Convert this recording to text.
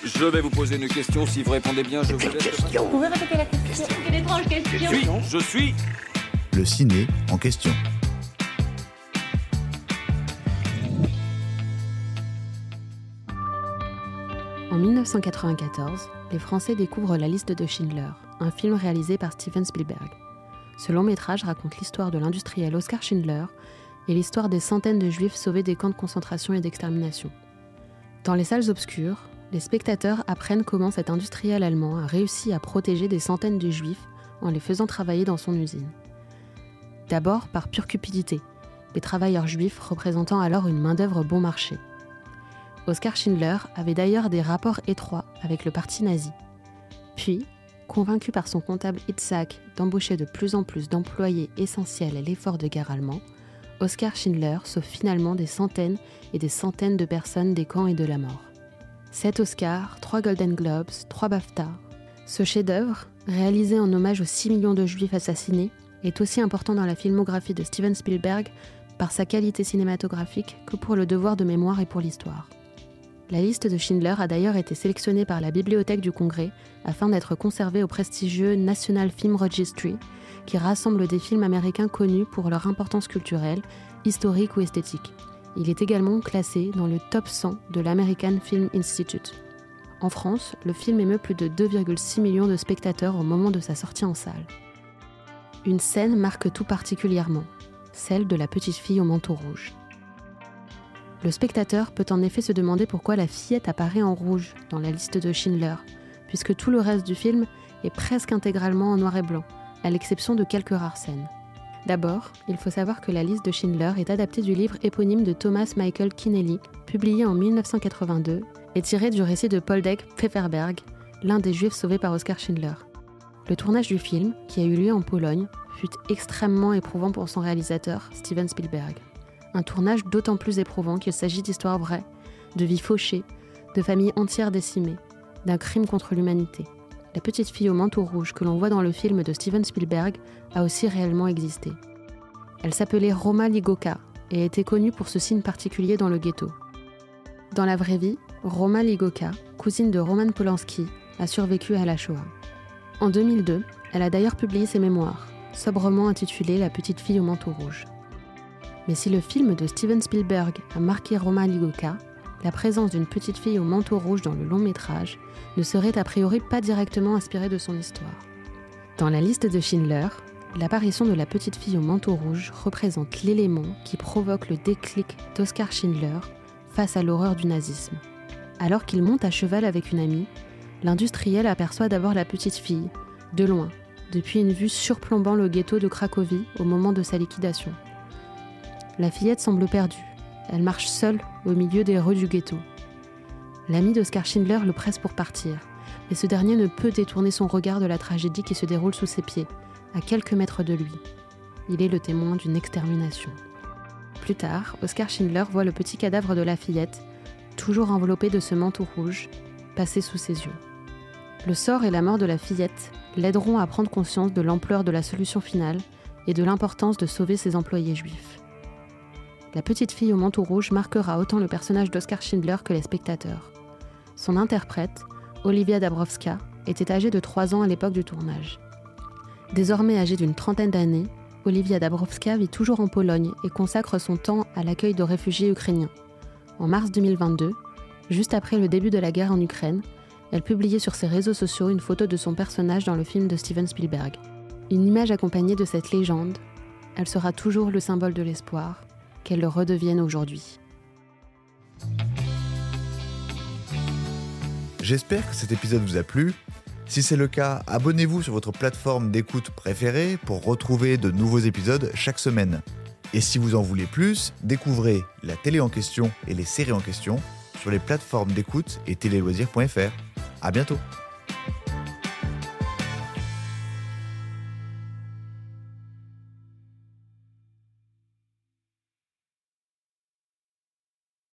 Je vais vous poser une question. Si vous répondez bien, je vous laisse. Vous pouvez répéter la question? Quelle étrange question. Je suis. Le ciné en question. En 1994, les Français découvrent La liste de Schindler, un film réalisé par Steven Spielberg. Ce long métrage raconte l'histoire de l'industriel Oskar Schindler et l'histoire des centaines de Juifs sauvés des camps de concentration et d'extermination. Dans les salles obscures, les spectateurs apprennent comment cet industriel allemand a réussi à protéger des centaines de Juifs en les faisant travailler dans son usine. D'abord par pure cupidité, les travailleurs juifs représentant alors une main-d'œuvre bon marché. Oskar Schindler avait d'ailleurs des rapports étroits avec le parti nazi. Puis, convaincu par son comptable Itzhak d'embaucher de plus en plus d'employés essentiels à l'effort de guerre allemand, Oskar Schindler sauve finalement des centaines et des centaines de personnes des camps et de la mort. 7 Oscars, 3 Golden Globes, 3 BAFTA. Ce chef-d'œuvre, réalisé en hommage aux 6 millions de Juifs assassinés, est aussi important dans la filmographie de Steven Spielberg par sa qualité cinématographique que pour le devoir de mémoire et pour l'histoire. La liste de Schindler a d'ailleurs été sélectionnée par la Bibliothèque du Congrès afin d'être conservée au prestigieux National Film Registry, qui rassemble des films américains connus pour leur importance culturelle, historique ou esthétique. Il est également classé dans le top 100 de l'American Film Institute. En France, le film émeut plus de 2,6 millions de spectateurs au moment de sa sortie en salle. Une scène marque tout particulièrement, celle de la petite fille au manteau rouge. Le spectateur peut en effet se demander pourquoi la fillette apparaît en rouge dans la liste de Schindler, puisque tout le reste du film est presque intégralement en noir et blanc, à l'exception de quelques rares scènes. D'abord, il faut savoir que la liste de Schindler est adaptée du livre éponyme de Thomas Michael Keneally, publié en 1982, et tiré du récit de Poldek Pfefferberg, l'un des Juifs sauvés par Oskar Schindler. Le tournage du film, qui a eu lieu en Pologne, fut extrêmement éprouvant pour son réalisateur, Steven Spielberg. Un tournage d'autant plus éprouvant qu'il s'agit d'histoires vraies, de vies fauchées, de familles entières décimées, d'un crime contre l'humanité. La petite fille au manteau rouge que l'on voit dans le film de Steven Spielberg a aussi réellement existé. Elle s'appelait Roma Ligoka et était connue pour ce signe particulier dans le ghetto. Dans la vraie vie, Roma Ligoka, cousine de Roman Polanski, a survécu à la Shoah. En 2002, elle a d'ailleurs publié ses mémoires, sobrement intitulées La petite fille au manteau rouge. Mais si le film de Steven Spielberg a marqué Roma Ligoka, la présence d'une petite fille au manteau rouge dans le long métrage ne serait a priori pas directement inspirée de son histoire. Dans la liste de Schindler, l'apparition de la petite fille au manteau rouge représente l'élément qui provoque le déclic d'Oskar Schindler face à l'horreur du nazisme. Alors qu'il monte à cheval avec une amie, l'industriel aperçoit d'abord la petite fille, de loin, depuis une vue surplombant le ghetto de Cracovie au moment de sa liquidation. La fillette semble perdue. Elle marche seule au milieu des rues du ghetto. L'ami d'Oskar Schindler le presse pour partir, mais ce dernier ne peut détourner son regard de la tragédie qui se déroule sous ses pieds, à quelques mètres de lui. Il est le témoin d'une extermination. Plus tard, Oskar Schindler voit le petit cadavre de la fillette, toujours enveloppé de ce manteau rouge, passer sous ses yeux. Le sort et la mort de la fillette l'aideront à prendre conscience de l'ampleur de la solution finale et de l'importance de sauver ses employés juifs. La petite fille au manteau rouge marquera autant le personnage d'Oskar Schindler que les spectateurs. Son interprète, Olivia Dabrowska, était âgée de 3 ans à l'époque du tournage. Désormais âgée d'une trentaine d'années, Olivia Dabrowska vit toujours en Pologne et consacre son temps à l'accueil de réfugiés ukrainiens. En mars 2022, juste après le début de la guerre en Ukraine, elle publiait sur ses réseaux sociaux une photo de son personnage dans le film de Steven Spielberg. Une image accompagnée de cette légende, elle sera toujours le symbole de l'espoir, qu'elle le redevienne aujourd'hui. J'espère que cet épisode vous a plu. Si c'est le cas, abonnez-vous sur votre plateforme d'écoute préférée pour retrouver de nouveaux épisodes chaque semaine. Et si vous en voulez plus, découvrez la télé en question et les séries en question sur les plateformes d'écoute et téléloisirs.fr. À bientôt.